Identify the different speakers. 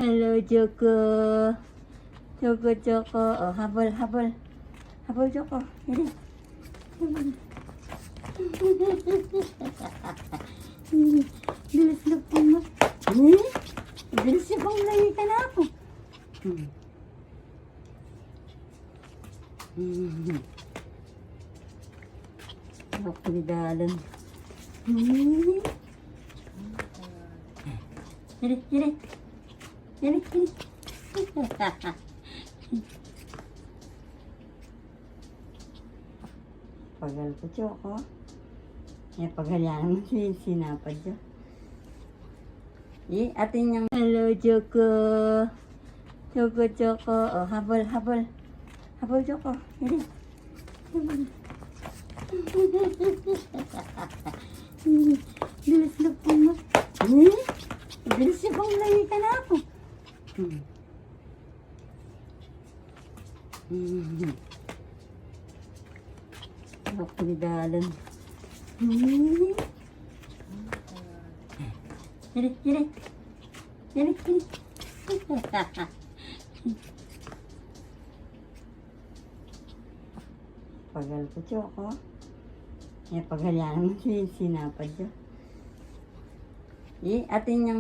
Speaker 1: Hello, Choco. Choco, Choco. Oh, habol, habol. Habol, Choco. Dali. Bilis na po mo. Bilis na pong lagi ka na ako. Ako ni Dalan. Dali, dali. Dali, dali. Pagal ko, Choco. Pagalyan mo sinapad siya. Atin yung... Hello, Choco. Choco, Choco. Oh, habol, habol. Habol, Choco. Dali. Bilis na po mo. Bilis na pong lagi ka na ako. Ako ni Dalan. Dali, dali. Dali, dali. Pagal ko, Choco. Pagalyan mo sinapad siya. Atin yung...